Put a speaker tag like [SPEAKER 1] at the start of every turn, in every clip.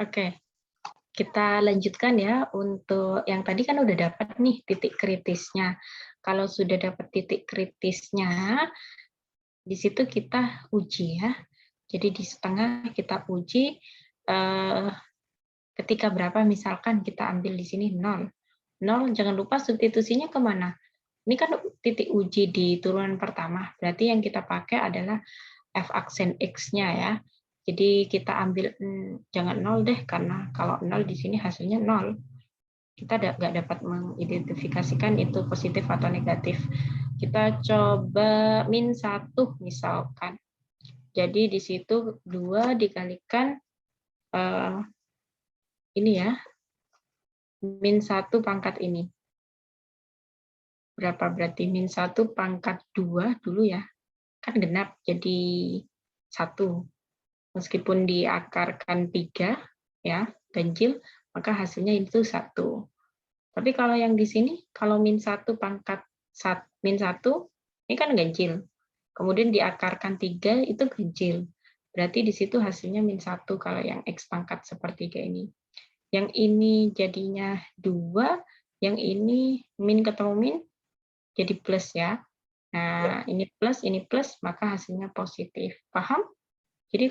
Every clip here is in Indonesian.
[SPEAKER 1] Oke, kita lanjutkan ya untuk yang tadi kan udah dapat nih titik kritisnya. Kalau sudah dapat titik kritisnya, di situ kita uji ya. Jadi di setengah kita uji eh, ketika berapa misalkan kita ambil di sini 0. 0 jangan lupa substitusinya kemana? Ini kan titik uji di turunan pertama, berarti yang kita pakai adalah f aksen x-nya ya. Jadi kita ambil jangan 0 deh, karena kalau 0 di sini hasilnya 0. Kita nggak dapat mengidentifikasikan itu positif atau negatif. Kita coba min 1 misalkan. Jadi di situ 2 dikalikan ini ya, min 1 pangkat ini. Berapa berarti? Min 1 pangkat 2 dulu ya. Kan genap, jadi 1. Meskipun diakarkan 3, ya, ganjil, maka hasilnya itu 1. Tapi kalau yang di sini, kalau min 1 pangkat min 1, ini kan ganjil. Kemudian diakarkan 3, itu ganjil. Berarti di situ hasilnya min 1 kalau yang X pangkat sepertiga ini. Yang ini jadinya 2, yang ini min ketemu min, jadi plus ya. Nah, ini plus, maka hasilnya positif. Paham? Jadi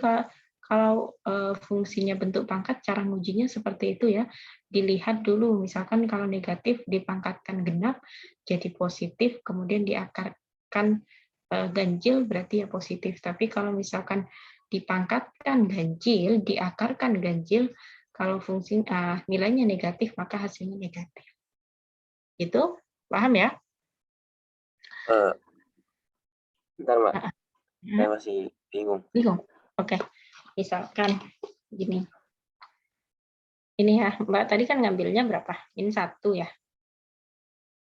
[SPEAKER 1] kalau fungsinya bentuk pangkat, cara ngujinya seperti itu ya. Dilihat dulu, misalkan kalau negatif dipangkatkan genap jadi positif, kemudian diakarkan ganjil berarti ya positif. Tapi kalau misalkan dipangkatkan ganjil, diakarkan ganjil, kalau fungsi nilainya negatif maka hasilnya negatif. Itu paham ya?
[SPEAKER 2] Eh, bentar, Mbak. Saya
[SPEAKER 1] Hmm,
[SPEAKER 2] masih bingung.
[SPEAKER 1] bingung. Oke, misalkan gini. Ini ya, Mbak tadi kan ngambilnya berapa? Min 1 ya.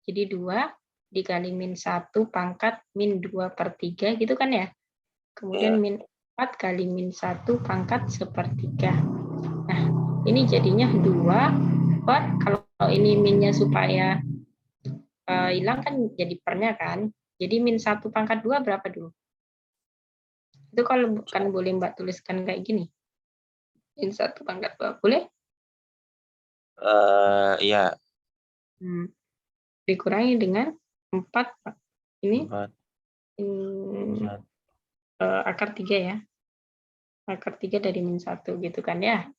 [SPEAKER 1] Jadi 2 dikali min 1 pangkat min 2/3 gitu kan ya. Kemudian
[SPEAKER 2] Iya.
[SPEAKER 1] min 4 kali min 1 pangkat 1/3. Nah, ini jadinya 2 per, kalau ini minnya supaya hilang kan jadi pernya kan. Jadi min 1 pangkat 2 berapa dulu? Itu kalau bukan boleh Mbak tuliskan kayak gini. Min 1 pangkat 2. Boleh?
[SPEAKER 2] Iya.
[SPEAKER 1] Dikurangi dengan 4 ini
[SPEAKER 2] 4,
[SPEAKER 1] in,
[SPEAKER 2] 1.
[SPEAKER 1] akar 3 ya. Akar 3 dari min 1 gitu kan ya.
[SPEAKER 2] Oh,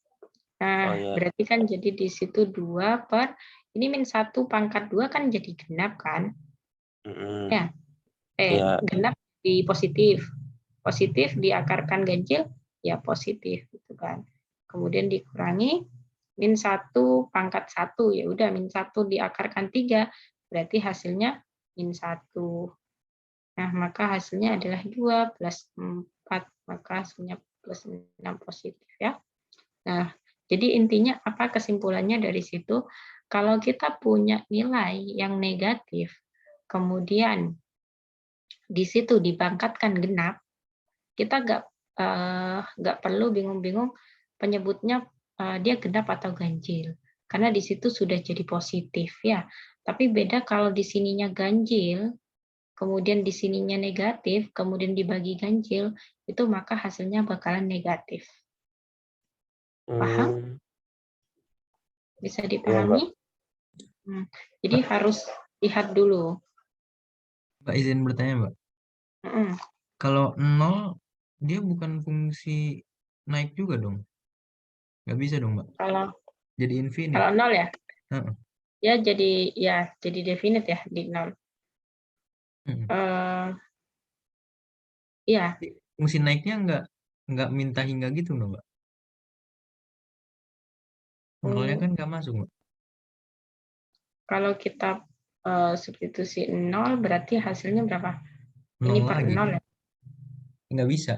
[SPEAKER 1] Nah,
[SPEAKER 2] iya.
[SPEAKER 1] berarti kan jadi di situ 2 per, ini min 1 pangkat 2 kan jadi genap kan?
[SPEAKER 2] Mm-mm.
[SPEAKER 1] Ya,
[SPEAKER 2] Iya.
[SPEAKER 1] genap di positif. Positif diakarkan ganjil, ya positif gitu kan. Kemudian dikurangi min 1 pangkat 1, ya udah min 1 diakarkan 3, berarti hasilnya min 1. Nah, maka hasilnya adalah 2 plus 4, maka hasilnya plus 6 positif ya. Nah, jadi intinya apa kesimpulannya dari situ? Kalau kita punya nilai yang negatif, kemudian di situ dipangkatkan genap, kita nggak perlu bingung-bingung penyebutnya dia genap atau ganjil, karena di situ sudah jadi positif ya. Tapi beda kalau di sininya ganjil, kemudian di sininya negatif, kemudian dibagi ganjil, itu maka hasilnya bakalan negatif. Paham?
[SPEAKER 2] Hmm,
[SPEAKER 1] Bisa
[SPEAKER 2] iya, Mbak.
[SPEAKER 1] dipahami? Jadi
[SPEAKER 3] Mbak,
[SPEAKER 1] harus lihat dulu.
[SPEAKER 3] Mbak izin bertanya, Mbak.
[SPEAKER 1] Mm.
[SPEAKER 3] Kalau 0, dia bukan fungsi naik juga dong? Nggak bisa dong, Mbak?
[SPEAKER 1] Kalau
[SPEAKER 3] Jadi infinite.
[SPEAKER 1] kalau 0 ya,
[SPEAKER 3] Heeh.
[SPEAKER 1] ya jadi definite ya di 0.
[SPEAKER 3] Heeh.
[SPEAKER 1] Eh, ya,
[SPEAKER 3] Jadi fungsi naiknya nggak minta hingga gitu loh, Mbak. Nolnya
[SPEAKER 1] mm,
[SPEAKER 3] kan nggak masuk, Mbak.
[SPEAKER 1] kalau kita substitusi 0 berarti hasilnya berapa? Ini
[SPEAKER 3] 0
[SPEAKER 1] per
[SPEAKER 3] lagi.
[SPEAKER 1] 0 ya.
[SPEAKER 3] Nggak bisa.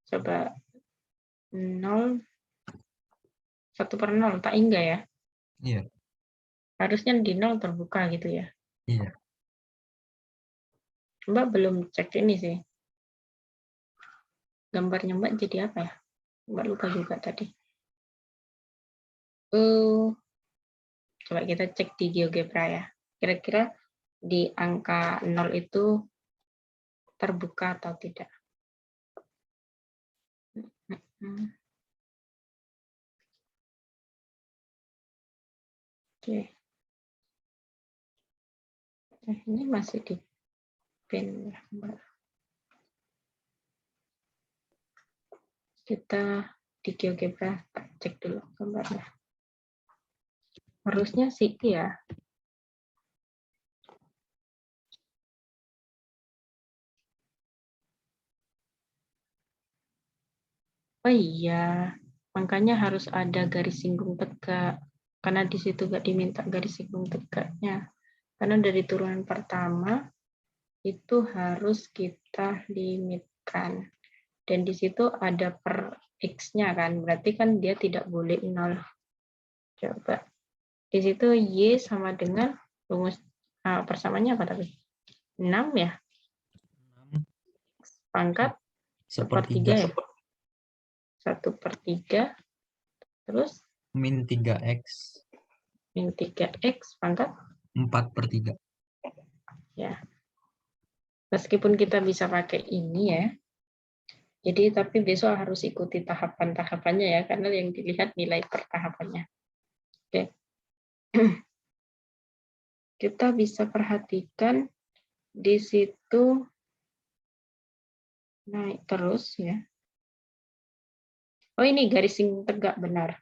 [SPEAKER 1] Coba 0, 1/0, tak enggak ya.
[SPEAKER 3] Iya.
[SPEAKER 1] Harusnya di 0 terbuka gitu ya.
[SPEAKER 3] Iya.
[SPEAKER 1] Mbak belum cek ini sih. Gambarnya Mbak jadi apa ya? Mbak lupa juga tadi. Coba kita cek di GeoGebra ya. Kira-kira di angka 0 itu terbuka atau tidak. Oke. Ini masih di pin. Kita di GeoGebra cek dulu gambarnya. Harusnya sih ya. Oh iya, makanya harus ada garis singgung tegak. Karena di situ nggak diminta garis singgung tegaknya. Karena dari turunan pertama itu harus kita limitkan. Dan di situ ada per X-nya kan, berarti kan dia tidak boleh 0. Coba. Di situ Y sama dengan rumus persamaannya apa tadi? 6 ya?
[SPEAKER 3] 6
[SPEAKER 1] Pangkat 1/3 ya? 1/3. Terus?
[SPEAKER 3] Min 3X.
[SPEAKER 1] Min 3X pangkat?
[SPEAKER 3] 4/3.
[SPEAKER 1] Ya. Meskipun kita bisa pakai ini ya, jadi tapi besok harus ikuti tahapan-tahapannya ya, karena yang dilihat nilai per tahapannya. Oke. Kita bisa perhatikan di situ naik terus ya. Oh ini garis singgung tegak, benar.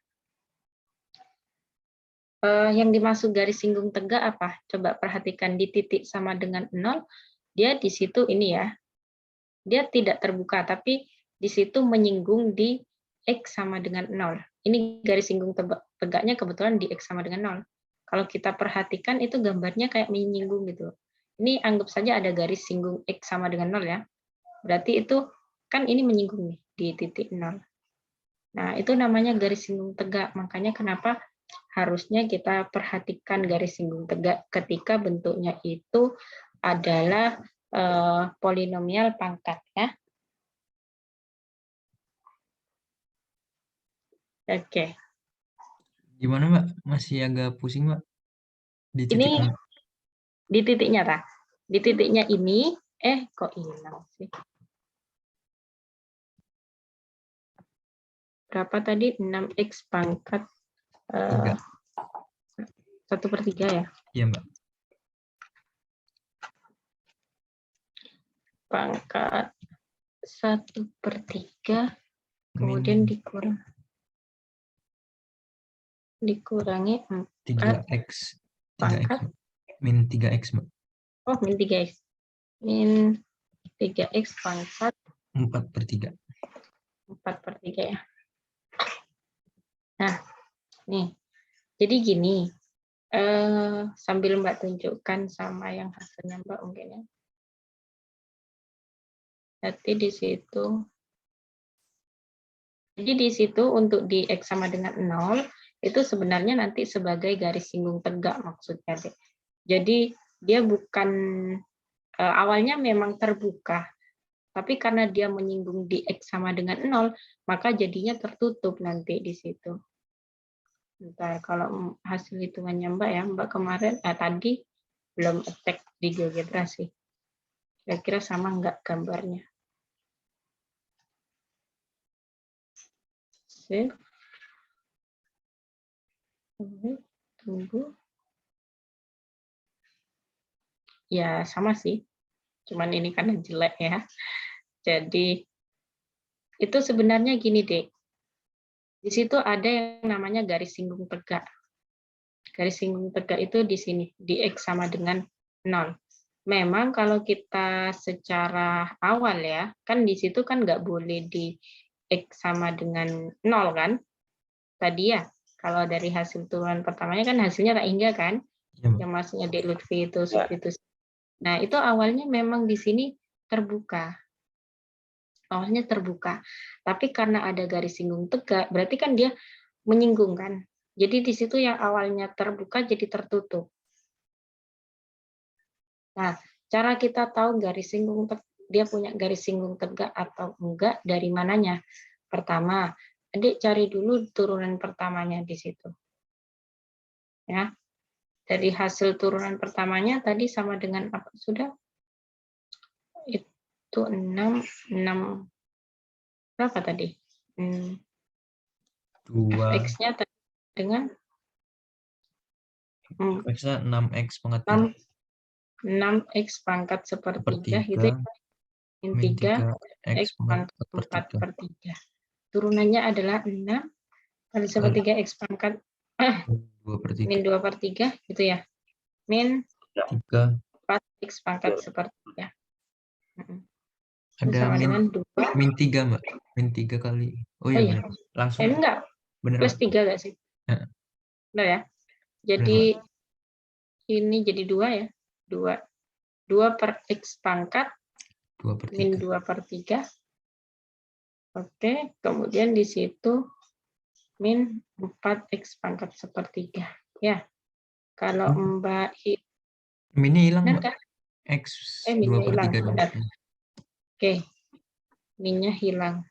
[SPEAKER 1] Yang dimaksud garis singgung tegak apa? Coba perhatikan di titik sama dengan 0, dia di situ ini ya. Dia tidak terbuka, tapi di situ menyinggung di X sama dengan 0. Ini garis singgung tegaknya kebetulan di X sama dengan 0. Kalau kita perhatikan itu gambarnya kayak menyinggung gitu. Ini anggap saja ada garis singgung X sama dengan 0 ya. Berarti itu kan ini menyinggung nih di titik 0. Nah, itu namanya garis singgung tegak. Makanya kenapa harusnya kita perhatikan garis singgung tegak ketika bentuknya itu adalah polinomial pangkat ya. Oke.
[SPEAKER 3] Gimana Mbak? Masih agak pusing Mbak? Di titik
[SPEAKER 1] Ini di titiknya tak? Di titiknya ini, kok hilang sih? Berapa tadi? 6X pangkat 1/3 ya?
[SPEAKER 3] Iya Mbak.
[SPEAKER 1] Pangkat 1/3 kemudian dikurangi 4
[SPEAKER 3] 3X.
[SPEAKER 1] pangkat
[SPEAKER 3] Min 3X Mbak.
[SPEAKER 1] Oh, min 3X. Min 3X pangkat
[SPEAKER 3] 4/3.
[SPEAKER 1] 4/3 ya. Nah, nih. Jadi gini, sambil Mbak tunjukkan sama yang hasilnya Mbak mungkin ya. Jadi di situ untuk di X sama dengan 0 itu sebenarnya nanti sebagai garis singgung tegak maksudnya deh. Jadi dia bukan awalnya memang terbuka, tapi karena dia menyinggung di X sama dengan 0, maka jadinya tertutup nanti di situ. Bentar, kalau hasil hitungannya Mbak ya, Mbak kemarin tadi belum attack di GeoGebra sih. Kira-kira sama nggak gambarnya? Save. Tunggu. Ya, sama sih. Cuman ini karena jelek ya. Jadi, itu sebenarnya gini, Dek. Di situ ada yang namanya garis singgung tegak. Garis singgung tegak itu di sini, di X sama dengan 0. Memang kalau kita secara awal ya, kan di situ kan nggak boleh di X sama dengan 0 kan? Tadi ya, kalau dari hasil turunan pertamanya kan hasilnya tak hingga kan?
[SPEAKER 3] Ya,
[SPEAKER 1] yang maksudnya Dek Lutfi itu substitusi. Nah, itu awalnya memang di sini terbuka. Awalnya terbuka. Tapi karena ada garis singgung tegak, berarti kan dia menyinggung kan? Jadi di situ yang awalnya terbuka jadi tertutup. Nah, cara kita tahu garis singgung dia punya garis singgung tegak atau enggak dari mananya? Pertama, Adik cari dulu turunan pertamanya di situ. Ya. Dari hasil turunan pertamanya tadi sama dengan apa? Sudah? Itu 6 berapa tadi?
[SPEAKER 3] 2.
[SPEAKER 1] Fx-nya dengan
[SPEAKER 3] Fx-nya 6x pangkat
[SPEAKER 1] 6x pangkat sepertiga gitu ya. Min
[SPEAKER 3] min
[SPEAKER 1] 3
[SPEAKER 3] 3x
[SPEAKER 1] x pangkat 4 per 3. Turunannya adalah 6 kali sepertiga x pangkat
[SPEAKER 3] 2 per 3.
[SPEAKER 1] min 2 per 3 gitu ya. Min
[SPEAKER 3] 3.
[SPEAKER 1] 4x pangkat sepertiga. Itu
[SPEAKER 3] Ada
[SPEAKER 1] sama dengan 2.
[SPEAKER 3] min 3, Mbak. Min 3 kali. Oh iya, benar. Langsung.
[SPEAKER 1] Enggak.
[SPEAKER 3] Bener,
[SPEAKER 1] Plus 3 enggak sih? Benar ya? Jadi ini jadi 2 ya. 2 per x pangkat
[SPEAKER 3] 2 per 3.
[SPEAKER 1] min 2 per 3. Oke, kemudian di situ min 4x pangkat sepertiga. Ya, kalau Mbak
[SPEAKER 3] minnya hilang,
[SPEAKER 1] benar
[SPEAKER 3] Mbak.
[SPEAKER 1] kan?
[SPEAKER 3] X
[SPEAKER 1] Minnya
[SPEAKER 3] 2 per
[SPEAKER 1] hilang,
[SPEAKER 3] 3 dong.
[SPEAKER 1] benar. Oke, minnya hilang.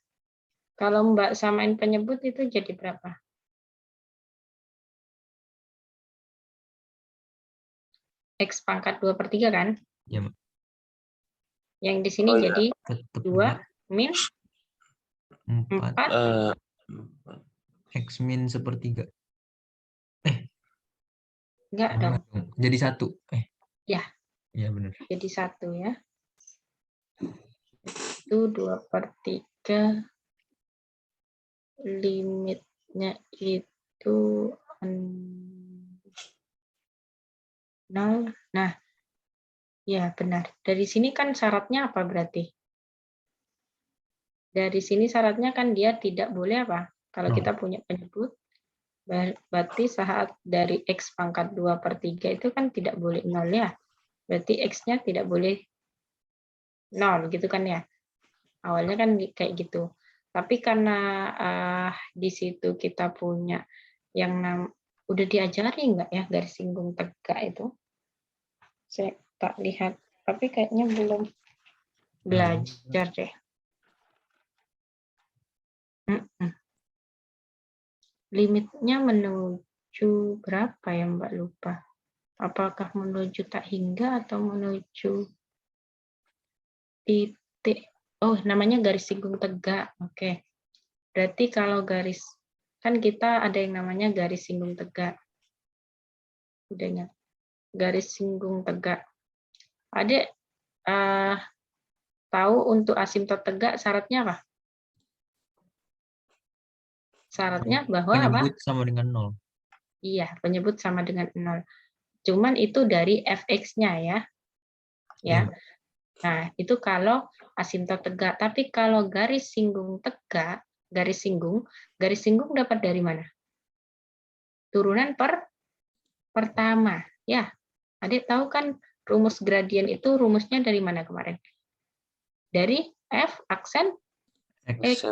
[SPEAKER 1] Kalau Mbak samain penyebut itu jadi berapa? X pangkat 2 per 3 kan?
[SPEAKER 3] Ya, Mbak.
[SPEAKER 1] Yang di sini jadi 2 min 4
[SPEAKER 3] X min sepertiga.
[SPEAKER 1] Enggak dong.
[SPEAKER 3] Jadi 1.
[SPEAKER 1] Ya.
[SPEAKER 3] Iya benar.
[SPEAKER 1] Jadi 1 ya. Itu 2 per 3. Limitnya itu 0. Nah, ya benar. Dari sini kan syaratnya apa berarti? Dari sini syaratnya kan dia tidak boleh apa? Kalau kita punya penyebut, berarti saat dari X pangkat 2 per 3 itu kan tidak boleh 0 ya. Berarti X-nya tidak boleh 0 gitu kan ya. Awalnya kan kayak gitu. Tapi karena di situ kita punya yang udah diajari nggak ya garis singgung tegak itu? Saya tak lihat. Tapi kayaknya belum belajar deh. Limitnya menuju berapa ya Mbak, lupa. Apakah menuju tak hingga atau menuju titik? Oh, namanya garis singgung tegak. Oke. Berarti kalau garis, kan kita ada yang namanya garis singgung tegak. Udahnya. Garis singgung tegak. Adik tahu untuk asimtot tegak syaratnya apa? Syaratnya bahwa
[SPEAKER 3] penyebut
[SPEAKER 1] apa?
[SPEAKER 3] sama dengan 0.
[SPEAKER 1] Iya, penyebut sama dengan 0. Cuman itu dari fx-nya ya. Ya. Nah, itu kalau asimtot tegak. Tapi kalau garis singgung tegak, garis singgung dapat dari mana? Turunan pertama. Ya, adik tahu kan rumus gradien itu rumusnya dari mana kemarin? Dari f aksen x.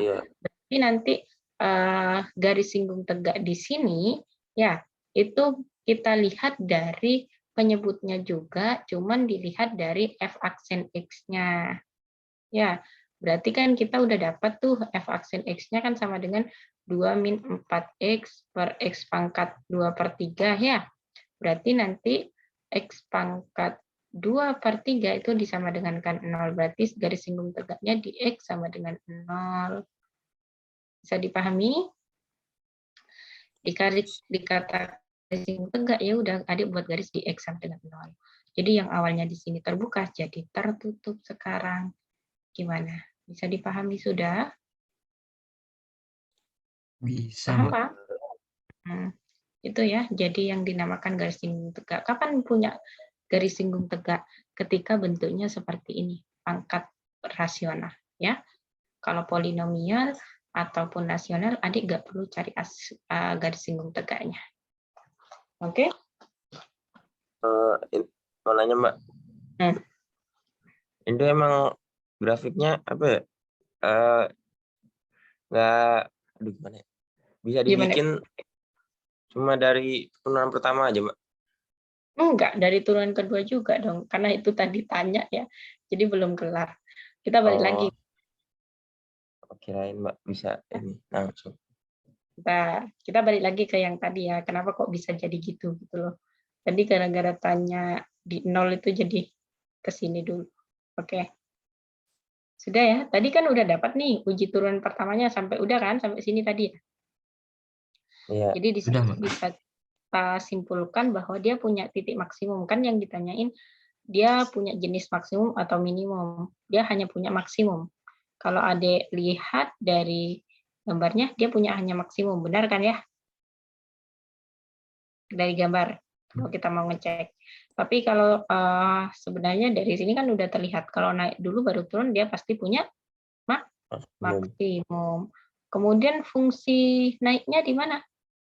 [SPEAKER 2] Iya.
[SPEAKER 1] Berarti nanti garis singgung tegak di sini, ya itu kita lihat dari penyebutnya juga, cuman dilihat dari f aksen x-nya. Ya, berarti kan kita udah dapat tuh f aksen x-nya kan sama dengan 2 min 4x per x pangkat 2 per 3 ya. Berarti nanti x pangkat 2 per 3 itu disama dengan kan 0. Berarti garis singgung tegaknya di x sama dengan 0. Bisa dipahami? Dikata garis singgung tegak, ya udah adik buat garis di x sama dengan 0. Jadi yang awalnya di sini terbuka jadi tertutup sekarang. Gimana? Bisa dipahami sudah?
[SPEAKER 3] Bisa,
[SPEAKER 1] Paham,
[SPEAKER 3] Mbak.
[SPEAKER 1] Pak? Itu ya, jadi yang dinamakan garis singgung tegak. Kapan punya garis singgung tegak? Ketika bentuknya seperti ini, pangkat rasional. Ya, kalau polinomial ataupun nasional, adik nggak perlu cari garis singgung tegaknya. Oke?
[SPEAKER 2] Mau nanya Mbak. Itu emang grafiknya apa ya? Nggak, aduh gimana ya? Bisa dibikin cuma dari turunan pertama aja, Mbak?
[SPEAKER 1] Enggak, dari turunan kedua juga dong. Karena itu tadi tanya ya, jadi belum kelar. Kita balik lagi.
[SPEAKER 2] Kirain Mbak bisa ini langsung.
[SPEAKER 1] Kita balik lagi ke yang tadi ya. Kenapa kok bisa jadi gitu loh. Tadi gara-gara tanya di 0 itu jadi ke sini dulu. Oke. Sudah ya? Tadi kan udah dapat nih uji turunan pertamanya sampai udah kan? Sampai sini tadi.
[SPEAKER 2] Iya.
[SPEAKER 1] Jadi
[SPEAKER 3] Sudah, Mbak.
[SPEAKER 1] bisa kita simpulkan bahwa dia punya titik maksimum. Kan yang ditanyain dia punya jenis maksimum atau minimum. Dia hanya punya maksimum. Kalau Adik lihat dari gambarnya, dia punya hanya maksimum. Benar kan ya? Dari gambar, kalau kita mau ngecek. Tapi kalau sebenarnya dari sini kan udah terlihat. Kalau naik dulu baru turun, dia pasti punya maksimum. Kemudian fungsi naiknya di mana?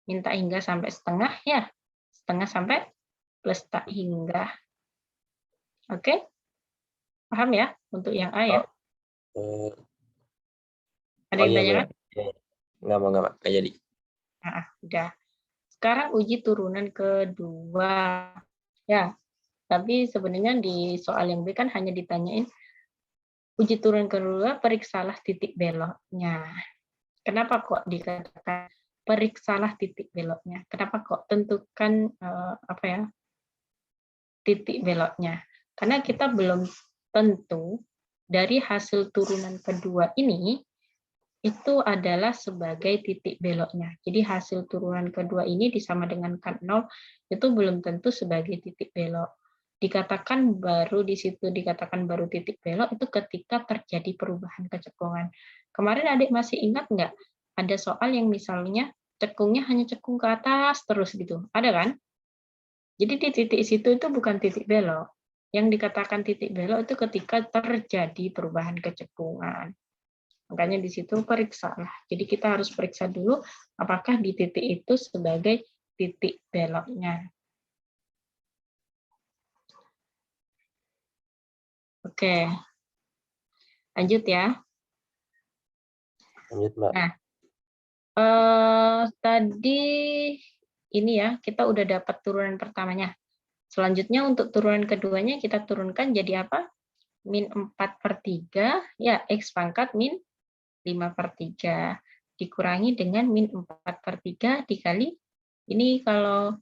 [SPEAKER 1] Min tak hingga sampai setengah ya. Setengah sampai plus tak hingga. Oke? Paham ya? Untuk yang A ya. Ada yang tanyakan?
[SPEAKER 2] Nggak mau, Mbak. Nggak jadi.
[SPEAKER 1] Nah, udah. Sekarang uji turunan kedua. Ya, tapi sebenarnya di soal yang B kan hanya ditanyain uji turunan kedua, periksalah titik beloknya. Kenapa kok dikatakan periksalah titik beloknya? Kenapa kok tentukan titik beloknya? Karena kita belum tentu dari hasil turunan kedua ini itu adalah sebagai titik beloknya. Jadi hasil turunan kedua ini disama dengan kan 0 itu belum tentu sebagai titik belok. Dikatakan baru di situ dikatakan baru titik belok itu ketika terjadi perubahan kecekungan. Kemarin adik masih ingat nggak ada soal yang misalnya cekungnya hanya cekung ke atas terus gitu, ada kan? Jadi di titik situ itu bukan titik belok. Yang dikatakan titik belok itu ketika terjadi perubahan kecekungan. Makanya di situ periksa lah. Jadi kita harus periksa dulu apakah di titik itu sebagai titik beloknya. Oke. Lanjut ya.
[SPEAKER 2] Lanjut, Mbak.
[SPEAKER 1] Nah, tadi ini ya, kita udah dapat turunan pertamanya. Selanjutnya untuk turunan keduanya kita turunkan jadi apa? Min 4/3, ya X pangkat min 5/3. Dikurangi dengan min 4/3 dikali, ini kalau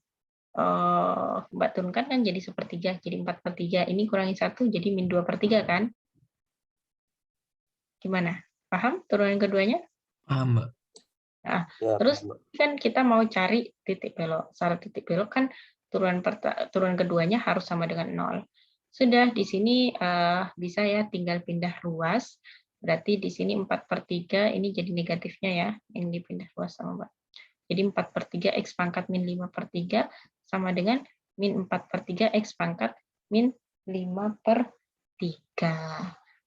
[SPEAKER 1] Mbak turunkan kan jadi 1/3, jadi 4/3. Ini kurangi 1 jadi min 2/3 kan? Gimana? Paham turunan keduanya?
[SPEAKER 3] Paham, Mbak.
[SPEAKER 1] Nah,
[SPEAKER 2] Ya,
[SPEAKER 1] terus
[SPEAKER 2] Mbak.
[SPEAKER 1] kan kita mau cari titik belok. Syarat titik belok kan turunan keduanya harus sama dengan 0. Sudah di sini bisa ya tinggal pindah ruas. Berarti di sini 4/3 ini jadi negatifnya ya, yang dipindah ruas sama Mbak. Jadi 4/3 X pangkat min 5/3 sama dengan min 4/3 X pangkat min 5/3.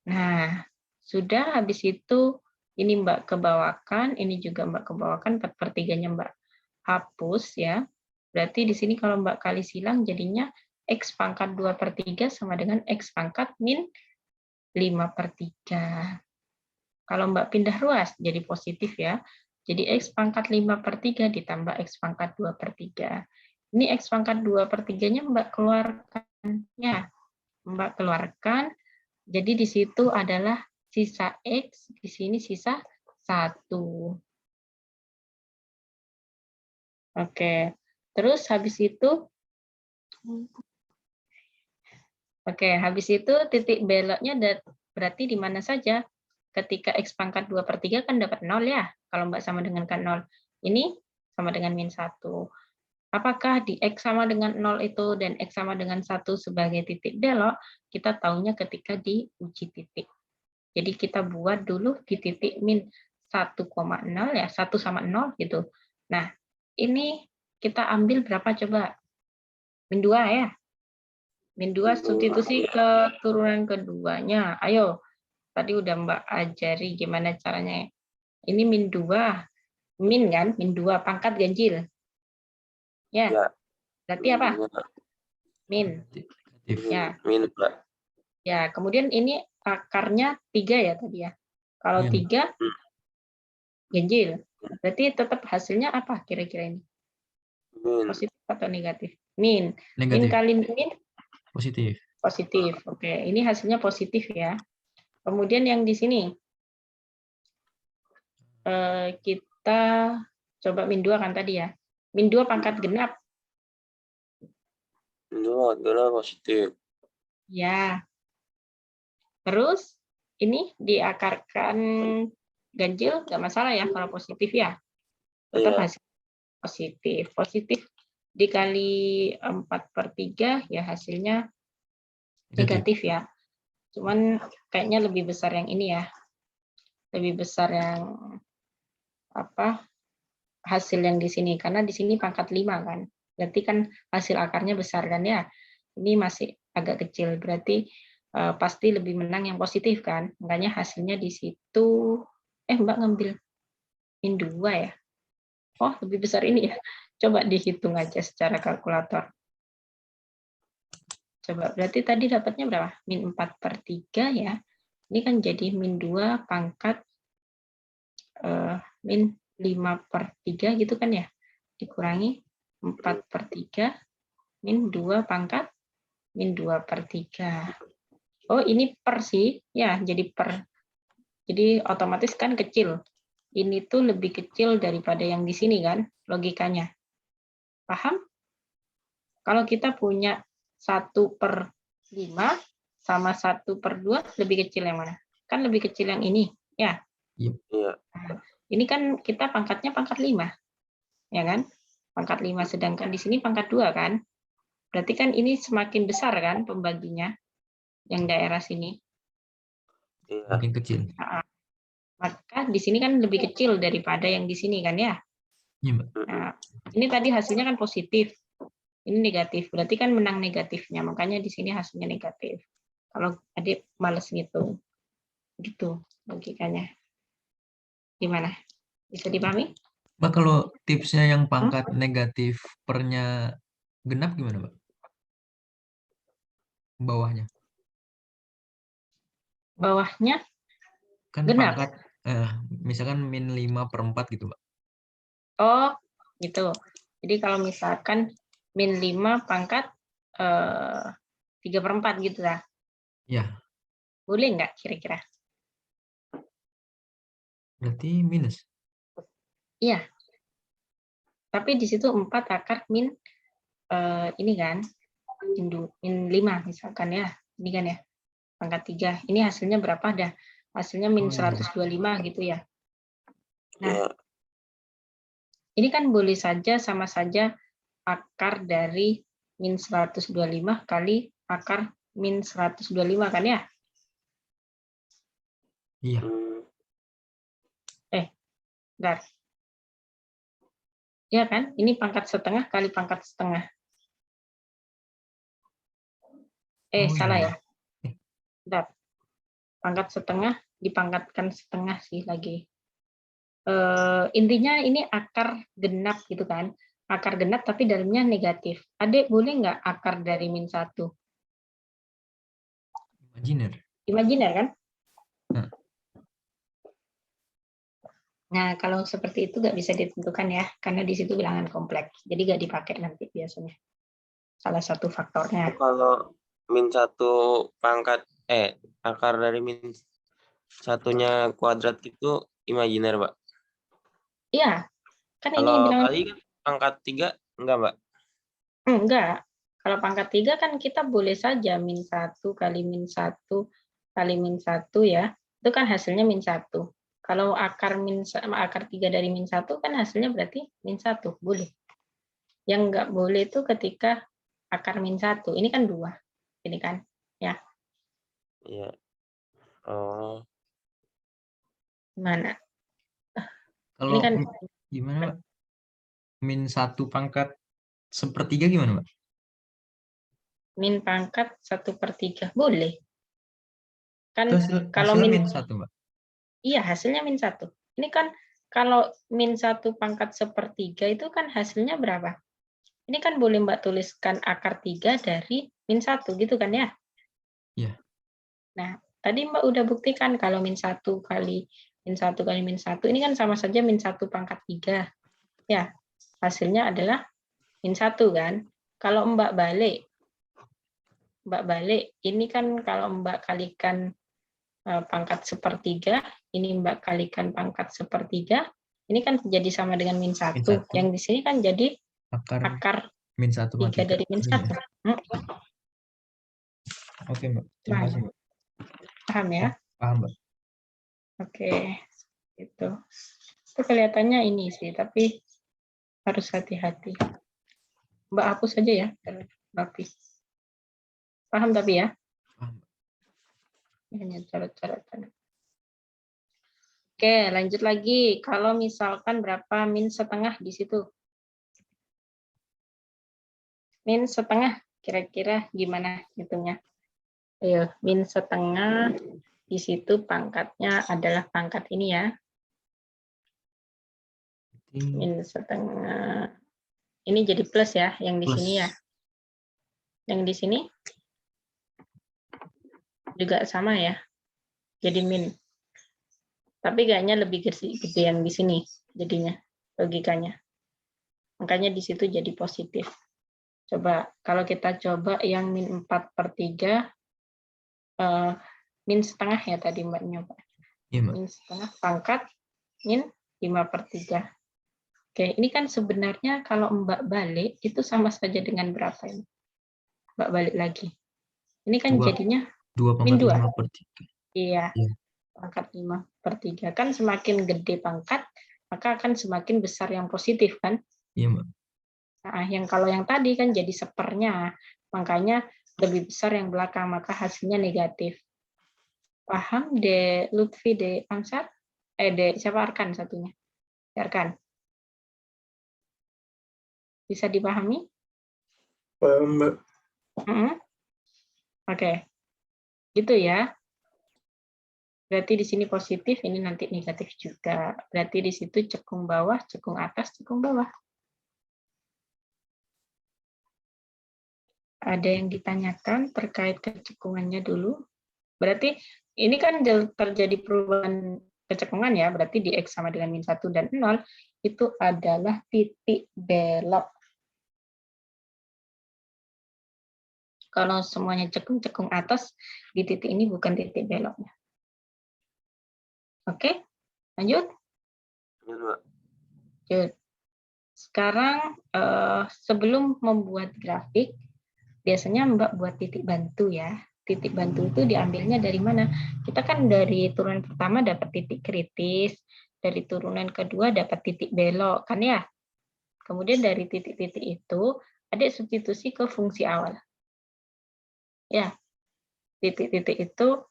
[SPEAKER 1] Nah, sudah habis itu ini Mbak kebawakan, ini juga Mbak kebawakan, 4/3-nya Mbak hapus ya. Berarti di sini kalau Mbak kali silang jadinya X pangkat 2/3 sama dengan X pangkat min 5/3. Kalau Mbak pindah ruas jadi positif ya. Jadi X pangkat 5/3 ditambah X pangkat 2/3. Ini X pangkat 2/3-nya Mbak keluarkan. Ya, Mbak keluarkan. Jadi di situ adalah sisa X, di sini sisa 1. Oke. Terus habis itu titik beloknya berarti di mana saja? Ketika X pangkat 2/3 kan dapat 0 ya, kalau Mbak sama dengan kan 0. Ini sama dengan min 1. Apakah di X sama dengan 0 itu dan X sama dengan 1 sebagai titik belok, kita tahunya ketika di uji titik. Jadi kita buat dulu di titik min 1,0 ya, 1 sama 0 gitu. Nah, ini kita ambil berapa coba? Min 2 ya. Min 2 substitusi ke turunan keduanya. Ayo, tadi udah Mbak ajari gimana caranya. Ini min 2. Min kan? Min 2 pangkat ganjil. Ya. Berarti apa? Min. Ya.
[SPEAKER 2] Min, Mbak.
[SPEAKER 1] Ya, kemudian ini akarnya 3 ya tadi ya. Kalau 3 ganjil. Berarti tetap hasilnya apa kira-kira ini?
[SPEAKER 2] Min.
[SPEAKER 1] Positif atau negatif? Min.
[SPEAKER 3] Negatif.
[SPEAKER 1] Min kali min?
[SPEAKER 3] Positif.
[SPEAKER 1] Positif. Oke, ini hasilnya positif ya. Kemudian yang di sini kita coba min 2 kan tadi ya. Min 2 pangkat genap.
[SPEAKER 2] Min 2 adalah positif.
[SPEAKER 1] Ya. Terus ini diakarkan ganjil nggak masalah ya kalau positif ya. Tetap
[SPEAKER 2] Iya.
[SPEAKER 1] hasil positif. Positif dikali 4/3 ya hasilnya negatif ya. Cuman kayaknya lebih besar yang ini ya. Lebih besar yang apa? Hasil yang di sini karena di sini pangkat 5 kan. Berarti kan hasil akarnya besar kan ya. Ini masih agak kecil. Berarti pasti lebih menang yang positif kan. Makanya hasilnya di situ Mbak ngambil min 2 ya. Oh, lebih besar ini ya. Coba dihitung aja secara kalkulator. Coba, berarti tadi dapatnya berapa? Min 4/3 ya. Ini kan jadi min 2 pangkat min 5/3 gitu kan ya. Dikurangi 4/3 min 2 pangkat min 2/3. Oh, ini per sih. Ya, jadi per. Jadi otomatis kan kecil. Ini tuh lebih kecil daripada yang di sini kan, logikanya. Paham? Kalau kita punya 1/5 sama 1/2 lebih kecil yang mana? Kan lebih kecil yang ini, ya.
[SPEAKER 2] Iya.
[SPEAKER 1] Nah, ini kan kita pangkatnya pangkat 5, ya kan? Pangkat 5, sedangkan di sini pangkat 2 kan? Berarti kan ini semakin besar kan pembaginya, yang daerah sini.
[SPEAKER 2] Iya.
[SPEAKER 3] Makin kecil.
[SPEAKER 1] Nah, maka di sini kan lebih kecil daripada yang di sini kan ya?
[SPEAKER 3] Iya, Mbak.
[SPEAKER 1] Nah, ini tadi hasilnya kan positif. Ini negatif, berarti kan menang negatifnya, makanya di sini hasilnya negatif. Kalau adik males ngitung, gitu logikanya. Gimana? Bisa dipahami?
[SPEAKER 3] Mbak, kalau tipsnya yang pangkat negatif pernya genap gimana, Mbak? Bawahnya.
[SPEAKER 1] Bawahnya
[SPEAKER 3] Kan
[SPEAKER 1] genap.
[SPEAKER 3] pangkat, misalkan min 5/4 gitu, Mbak.
[SPEAKER 1] Oh, gitu. Jadi kalau misalkan min 5 pangkat 3/4 gitu lah.
[SPEAKER 3] Iya.
[SPEAKER 1] Boleh nggak kira-kira?
[SPEAKER 3] Berarti minus.
[SPEAKER 1] Iya. Tapi di situ 4 akar min ini kan, min 5 misalkan ya. Ini kan ya, pangkat 3. Ini hasilnya berapa dah? Hasilnya min 125 gitu ya. Nah, ini kan boleh saja sama saja akar dari min 125 kali akar min 125 kan ya?
[SPEAKER 3] Iya.
[SPEAKER 1] Bentar. Ya kan? Ini pangkat setengah kali pangkat setengah. Salah
[SPEAKER 3] iya.
[SPEAKER 1] ya. Bentar. Pangkat setengah dipangkatkan setengah sih lagi. Intinya ini akar genap gitu kan. Akar genap tapi dalamnya negatif. Adik boleh nggak akar dari min 1?
[SPEAKER 3] Imajiner.
[SPEAKER 1] Imajiner kan?
[SPEAKER 3] Nah.
[SPEAKER 1] Nah, kalau seperti itu nggak bisa ditentukan ya, karena di situ bilangan kompleks. Jadi nggak dipakai nanti biasanya. Salah satu faktornya.
[SPEAKER 2] Kalau min 1 pangkat, akar dari min 1-nya kuadrat itu imajiner, Mbak?
[SPEAKER 1] Iya, kan ini
[SPEAKER 2] Kalau
[SPEAKER 1] bilangan.
[SPEAKER 2] kali kan pangkat 3, enggak, Mbak?
[SPEAKER 1] Enggak. Kalau pangkat 3 kan kita boleh saja min 1 kali min 1 kali min 1 ya. Itu kan hasilnya min 1. Kalau akar 3 dari min 1 kan hasilnya berarti min 1. Boleh. Yang enggak boleh itu ketika akar min 1. Ini kan 2. Ini kan. Ya.
[SPEAKER 2] Iya. Oh.
[SPEAKER 1] Gimana?
[SPEAKER 3] Kalau
[SPEAKER 1] Ini kan
[SPEAKER 3] gimana, Mbak? Min 1 pangkat 1/3 gimana, Mbak?
[SPEAKER 1] min pangkat 1/3. Boleh. Kan kalau
[SPEAKER 3] hasilnya min 1, Mbak.
[SPEAKER 1] Iya, hasilnya min 1. Ini kan kalau min 1 pangkat 1/3 itu kan hasilnya berapa? Ini kan boleh Mbak tuliskan akar 3 dari min 1 gitu kan ya?
[SPEAKER 3] Iya.
[SPEAKER 1] Nah, tadi Mbak udah buktikan kalau min 1 kali min 1 kali min 1 ini kan sama saja min 1 pangkat 3. Ya, hasilnya adalah min 1 kan? Kalau Mbak balik, ini kan kalau Mbak kalikan pangkat 1/3, ini Mbak kalikan pangkat 1/3, ini kan jadi sama dengan min 1. Yang di sini kan jadi akar
[SPEAKER 3] min 1
[SPEAKER 1] 3 dari min 1.
[SPEAKER 3] Oke, Mbak. Terima kasih, Mbak.
[SPEAKER 1] Paham ya?
[SPEAKER 3] Paham, Mbak?
[SPEAKER 1] Oke, itu kelihatannya ini sih, tapi harus hati-hati. Mbak hapus aja ya, biar rapi. Paham tapi ya?
[SPEAKER 3] Paham, Mbak.
[SPEAKER 1] Hanya cara-cara. Oke, lanjut lagi. Kalau misalkan berapa min setengah di situ? Min setengah, kira-kira gimana hitungnya? Ayo, min setengah di situ pangkatnya adalah pangkat ini ya. Min setengah. Ini jadi plus ya, yang di
[SPEAKER 3] Plus.
[SPEAKER 1] sini ya. Yang di sini juga sama ya. Jadi min. Tapi kayaknya lebih gede yang di sini jadinya logikanya. Makanya di situ jadi positif. Coba kalau kita coba yang min 4/3 min setengah ya tadi Mbak nyoba.
[SPEAKER 3] Iya, Mbak.
[SPEAKER 1] Min setengah pangkat min 5/3. Oke, ini kan sebenarnya kalau Mbak balik itu sama saja dengan berapa ini? Mbak balik lagi. Ini kan jadinya
[SPEAKER 3] 2
[SPEAKER 1] min
[SPEAKER 3] pangkat
[SPEAKER 1] 2.
[SPEAKER 3] 5/3.
[SPEAKER 1] Iya,
[SPEAKER 3] Iya.
[SPEAKER 1] pangkat 5/3. Kan semakin gede pangkat, maka akan semakin besar yang positif kan?
[SPEAKER 3] Iya, Mbak.
[SPEAKER 1] Nah, kalau yang tadi kan jadi sepernya, makanya lebih besar yang belakang, maka hasilnya negatif. Paham, De Lutfi, De Ansar? De siapa Arkan satunya? Arkan. Bisa dipahami?
[SPEAKER 2] Paham, Mbak.
[SPEAKER 1] Oke. Gitu ya. Berarti di sini positif, ini nanti negatif juga. Berarti di situ cekung bawah, cekung atas, cekung bawah. Ada yang ditanyakan terkait kecekungannya dulu? Berarti ini kan terjadi perubahan kecekungan ya, berarti di X sama dengan min 1 dan 0, itu adalah titik belok. Kalau semuanya cekung atas, di titik ini bukan titik beloknya. Oke, lanjut. Lanjut. Sekarang sebelum membuat grafik, biasanya Mbak buat titik bantu ya. Titik bantu itu diambilnya dari mana? Kita kan dari turunan pertama dapat titik kritis, dari turunan kedua dapat titik belok, kan ya? Kemudian dari titik-titik itu, ada substitusi ke fungsi awal. Ya, titik-titik itu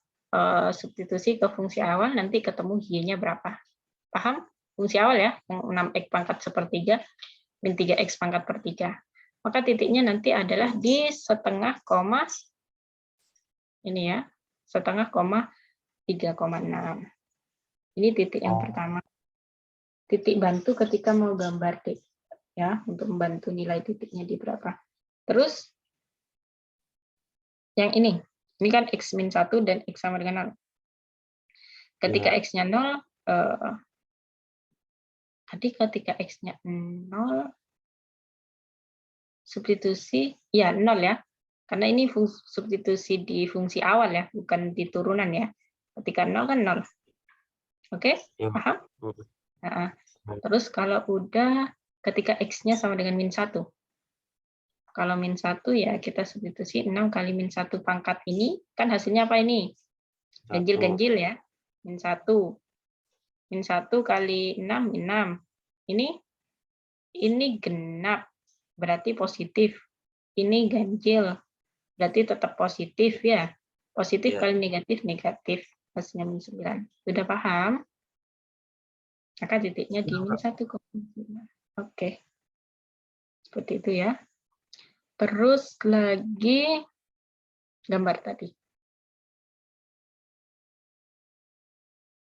[SPEAKER 1] substitusi ke fungsi awal, nanti ketemu Y-nya berapa. Paham? Fungsi awal ya, yang 6X pangkat sepertiga, min 3X pangkat per 3. Maka titiknya nanti adalah di setengah koma, ini ya, setengah koma 3,6. Ini titik yang pertama. Titik bantu ketika mau gambar D, ya, untuk membantu nilai titiknya di berapa. Terus, yang ini kan X min 1 dan X sama dengan 0. Ketika X-nya 0, tadi ketika X-nya 0, substitusi, ya 0 ya, karena ini substitusi di fungsi awal ya, bukan di turunan ya. Ketika 0 kan 0. Oke, paham? Nah, terus kalau udah ketika X-nya sama dengan min 1. Kalau min 1 ya kita substitusi 6 kali min 1 pangkat ini, kan hasilnya apa ini? Ganjil-ganjil ya, min 1. Min 1 kali 6, min 6. Ini genap, berarti positif. Ini ganjil, berarti tetap positif ya. Positif kali negatif, negatif. Hasilnya min 9. Sudah paham? Maka titiknya di min 1,9. Oke. Seperti itu ya. Terus lagi gambar tadi.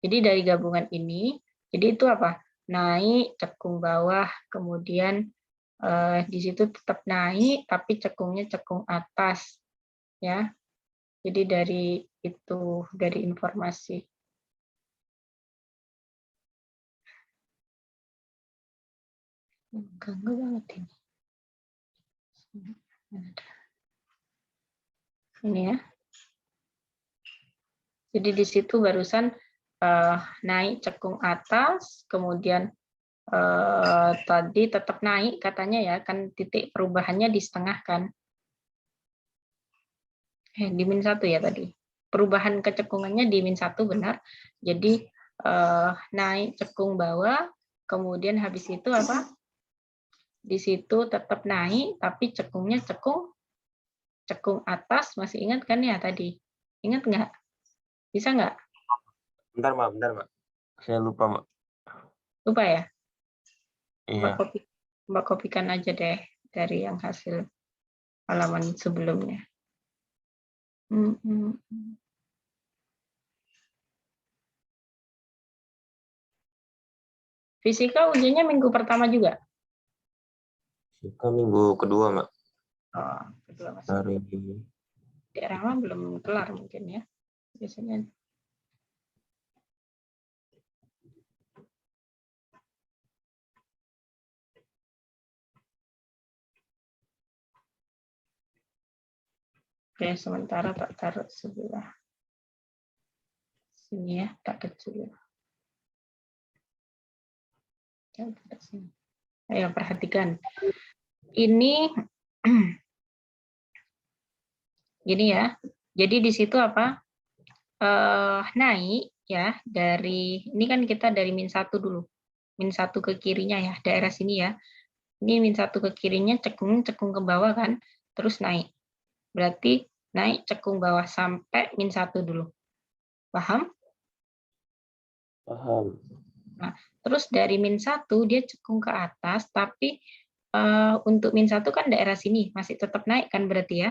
[SPEAKER 1] Jadi dari gabungan ini, jadi itu apa? Naik, cekung bawah, kemudian di situ tetap naik, tapi cekungnya cekung atas, ya. Jadi dari itu, dari informasi. Ganggu banget ini. Ini ya. Jadi di situ barusan naik cekung atas, kemudian tadi tetap naik katanya ya, kan titik perubahannya di setengah kan. Di min 1 ya tadi. perubahan kecekungannya di -1 benar. Jadi naik cekung bawah, kemudian habis itu apa? Di situ tetap naik, tapi cekungnya cekung atas. Masih ingat kan ya tadi? Ingat nggak? Bisa nggak?
[SPEAKER 2] Bentar, Mbak. Saya lupa, Mbak.
[SPEAKER 1] Lupa ya?
[SPEAKER 2] Iya.
[SPEAKER 1] Mbak kopikan aja deh dari yang hasil halaman sebelumnya. Fisika ujiannya minggu pertama juga?
[SPEAKER 2] Fisika minggu kedua, Mbak.
[SPEAKER 1] Oh, kedua masih.
[SPEAKER 2] Hari
[SPEAKER 1] Daerah mah belum kelar mungkin ya. Biasanya. Oke, sementara tak taruh sebelah sini ya, tak kecil. Ayo perhatikan. Ini gini ya. Jadi di situ apa? Naik ya dari ini kan kita dari -1 dulu. -1 ke kirinya ya, daerah sini ya. Ini -1 ke kirinya cekung ke bawah kan, terus naik. Berarti naik cekung bawah sampai -1 dulu. Paham?
[SPEAKER 2] paham.
[SPEAKER 1] Nah, terus dari -1 dia cekung ke atas, tapi untuk -1 kan daerah sini masih tetap naik kan berarti ya.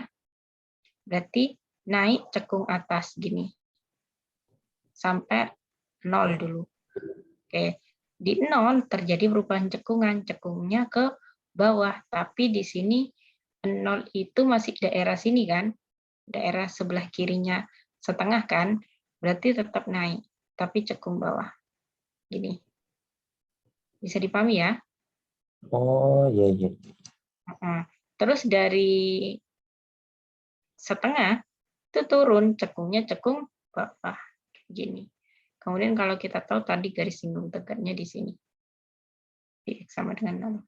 [SPEAKER 1] Berarti naik cekung atas gini. Sampai 0 dulu. Oke. Di 0 terjadi perubahan cekungan. Cekungnya ke bawah. Tapi di sini 0 itu masih daerah sini kan. Daerah sebelah kirinya setengah kan. Berarti tetap naik. Tapi cekung bawah. Gini. Bisa dipahami ya?
[SPEAKER 2] Oh, iya.
[SPEAKER 1] Terus dari setengah itu turun, cekungnya cekung bawah. Gini. Kemudian kalau kita tahu tadi garis singgung tegaknya di sini. X sama dengan 0.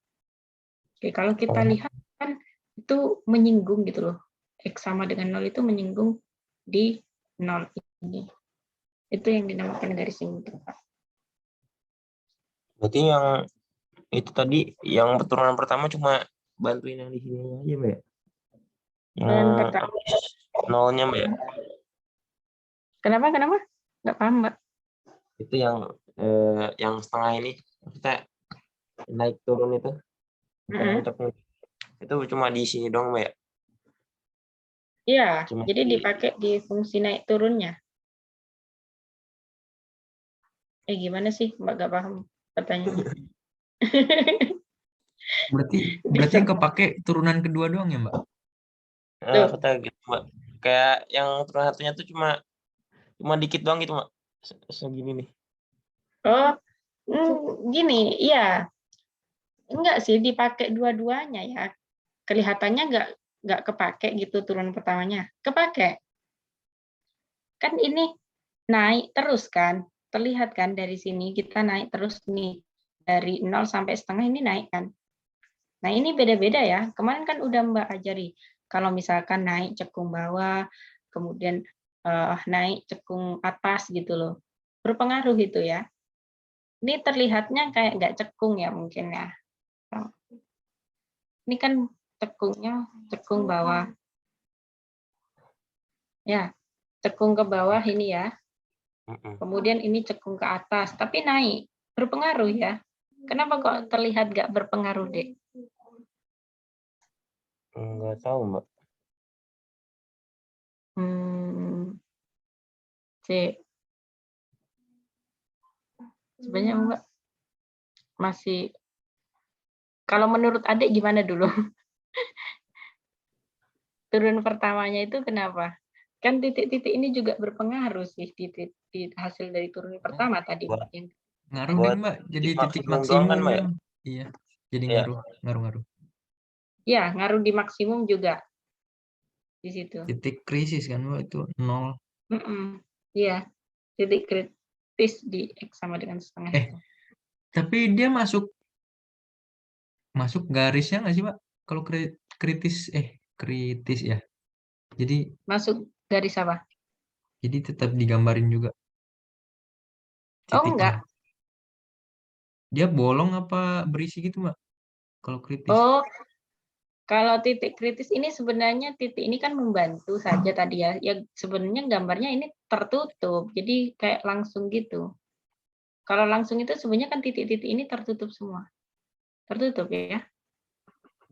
[SPEAKER 1] Oke, kalau kita lihat kan itu menyinggung gitu loh. X sama dengan 0 itu menyinggung di 0 ini. Itu yang dinamakan garis singgung tegak.
[SPEAKER 2] Berarti yang itu tadi yang perturunan pertama cuma bantuin yang di sini aja, Mbak.
[SPEAKER 1] Dan pertama,
[SPEAKER 2] Nolnya, Mbak.
[SPEAKER 1] kenapa? Nggak paham, Mbak.
[SPEAKER 2] Itu yang setengah ini, maksudnya naik turun itu. Itu cuma di sini dong, Mbak.
[SPEAKER 1] Iya, jadi dipakai di fungsi naik turunnya. Gimana sih, Mbak nggak paham pertanyaannya?
[SPEAKER 3] Berarti yang kepake turunan kedua doang ya, Mbak?
[SPEAKER 2] Kata gitu, Mbak. Kayak yang turunan satunya tuh cuma dikit doang gitu, Mbak. Segini nih.
[SPEAKER 1] Oh, gini, iya. Enggak sih, dipakai dua-duanya ya. Kelihatannya nggak kepake gitu turun pertamanya. Kepake. Kan ini naik terus kan. Terlihat kan dari sini kita naik terus nih. Dari 0 sampai setengah ini naik kan. Nah ini beda-beda ya. Kemarin kan udah Mbak ajari. Kalau misalkan naik cekung bawah, kemudian naik cekung atas gitu loh. Berpengaruh gitu ya. Ini terlihatnya kayak nggak cekung ya mungkin ya. Ini kan cekungnya cekung bawah. Ya, cekung ke bawah ini ya. Kemudian ini cekung ke atas, tapi naik. Berpengaruh ya. Kenapa kok terlihat nggak berpengaruh, Dek?
[SPEAKER 2] Nggak tahu, Mbak.
[SPEAKER 1] Sebenarnya Mbak masih, kalau menurut adik gimana dulu? Turun pertamanya itu kenapa? Kan titik-titik ini juga berpengaruh sih di hasil dari turun pertama tadi.
[SPEAKER 3] Ngaruh deh, Mbak. Jadi titik maksimum
[SPEAKER 2] kan, Mbak?
[SPEAKER 3] Iya. Jadi
[SPEAKER 2] Iya.
[SPEAKER 3] ngaruh.
[SPEAKER 1] Ya, ngaruh di maksimum juga di situ.
[SPEAKER 3] Titik krisis kan, Mbak, itu 0.
[SPEAKER 1] Iya, titik kritis di X sama dengan setengah itu.
[SPEAKER 3] Tapi dia masuk garisnya nggak sih, Pak? Kalau kritis ya. Jadi
[SPEAKER 1] masuk garis apa?
[SPEAKER 3] Jadi tetap digambarin juga
[SPEAKER 1] Oh enggak.
[SPEAKER 3] titiknya. Dia bolong apa berisi gitu, Mbak? Kalau kritis.
[SPEAKER 1] Oh, kalau titik kritis ini sebenarnya titik ini kan membantu saja tadi ya. Ya sebenarnya gambarnya ini tertutup. Jadi kayak langsung gitu. Kalau langsung itu sebenarnya kan titik-titik ini tertutup semua. Tertutup ya.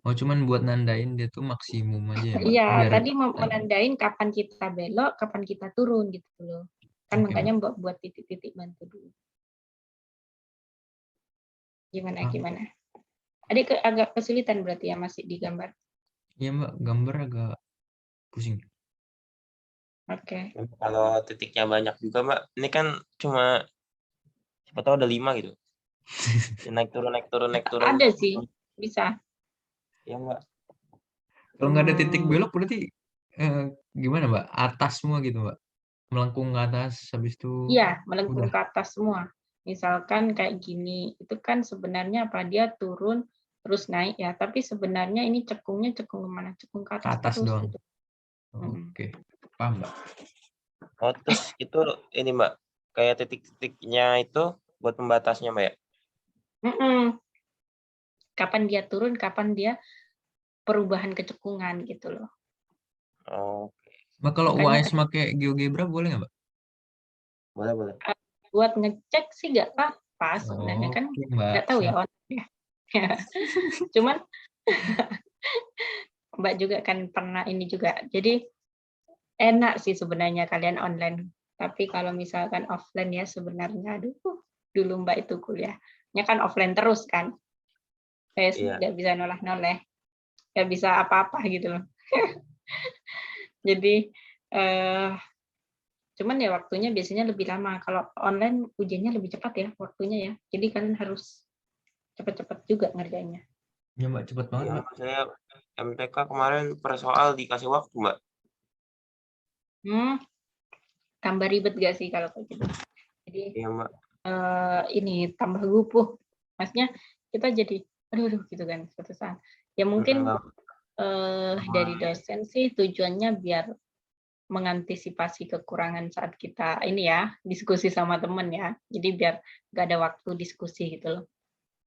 [SPEAKER 3] Oh, cuman buat nandain dia tuh maksimum aja ya, Mbak.
[SPEAKER 1] Iya,
[SPEAKER 3] Biar
[SPEAKER 1] tadi menandain kapan kita belok, kapan kita turun gitu loh. Kan
[SPEAKER 3] oke,
[SPEAKER 1] makanya
[SPEAKER 3] Mbak.
[SPEAKER 1] buat titik-titik bantu dulu. Gimana
[SPEAKER 3] Ah,
[SPEAKER 1] gimana? Adik agak kesulitan berarti ya masih digambar.
[SPEAKER 3] iya, Mbak, gambar agak pusing.
[SPEAKER 1] Oke.
[SPEAKER 2] Kalau titiknya banyak juga, Mbak. Ini kan cuma siapa tahu ada 5 gitu. Ya, naik turun naik turun naik turun.
[SPEAKER 1] Ada sih, bisa.
[SPEAKER 2] Ya, Mbak.
[SPEAKER 3] Kalau nggak ada titik belok berarti gimana, Mbak? Atas semua gitu, Mbak. Melengkung ke atas habis itu
[SPEAKER 1] Iya, melengkung
[SPEAKER 3] udah
[SPEAKER 1] ke atas semua. Misalkan kayak gini, itu kan sebenarnya apa dia turun terus naik ya, tapi sebenarnya ini cekungnya cekung kemana? Cekung ke
[SPEAKER 3] ke
[SPEAKER 1] atas
[SPEAKER 3] atas
[SPEAKER 1] terus
[SPEAKER 3] doang.
[SPEAKER 1] gitu.
[SPEAKER 3] Oke, paham, Mbak.
[SPEAKER 2] Oh, terus itu ini, Mbak. Kayak titik-titiknya itu buat pembatasnya, Mbak ya?
[SPEAKER 1] Kapan dia turun, kapan dia perubahan kecekungan gitu loh.
[SPEAKER 2] Oh,
[SPEAKER 3] Mbak, kalau
[SPEAKER 1] Makanya
[SPEAKER 3] UAS pakai GeoGebra boleh nggak, Mbak?
[SPEAKER 2] boleh, boleh.
[SPEAKER 1] buat ngecek sih nggak apa-apa sebenarnya kan
[SPEAKER 3] Oke, Mbak.
[SPEAKER 1] nggak tahu ya
[SPEAKER 3] Siap.
[SPEAKER 1] online ya. Cuman Mbak juga kan pernah ini juga. Jadi enak sih sebenarnya kalian online. Tapi kalau misalkan offline ya sebenarnya, aduh, dulu Mbak itu kuliahnya kan offline terus kan. Saya
[SPEAKER 2] Iya.
[SPEAKER 1] nggak bisa noleh-noleh, nggak bisa apa-apa gitu loh. Jadi cuman ya waktunya biasanya lebih lama. Kalau online ujiannya lebih cepat ya waktunya ya. Jadi kalian harus cepat-cepat juga ngerjainnya.
[SPEAKER 3] Ya, Mbak, cepet banget,
[SPEAKER 2] Iya,
[SPEAKER 3] Mbak.
[SPEAKER 2] saya MTK kemarin per soal dikasih waktu, Mbak.
[SPEAKER 1] Tambah ribet gak sih kalau kayak gitu? Jadi
[SPEAKER 2] Iya, Mbak.
[SPEAKER 1] ini tambah gupuh. Maksudnya kita jadi aduh gitu kan suatu saat. Ya mungkin
[SPEAKER 2] Mbak.
[SPEAKER 1] dari dosen sih tujuannya biar mengantisipasi kekurangan saat kita ini ya diskusi sama temen ya. Jadi biar gak ada waktu diskusi gitu loh.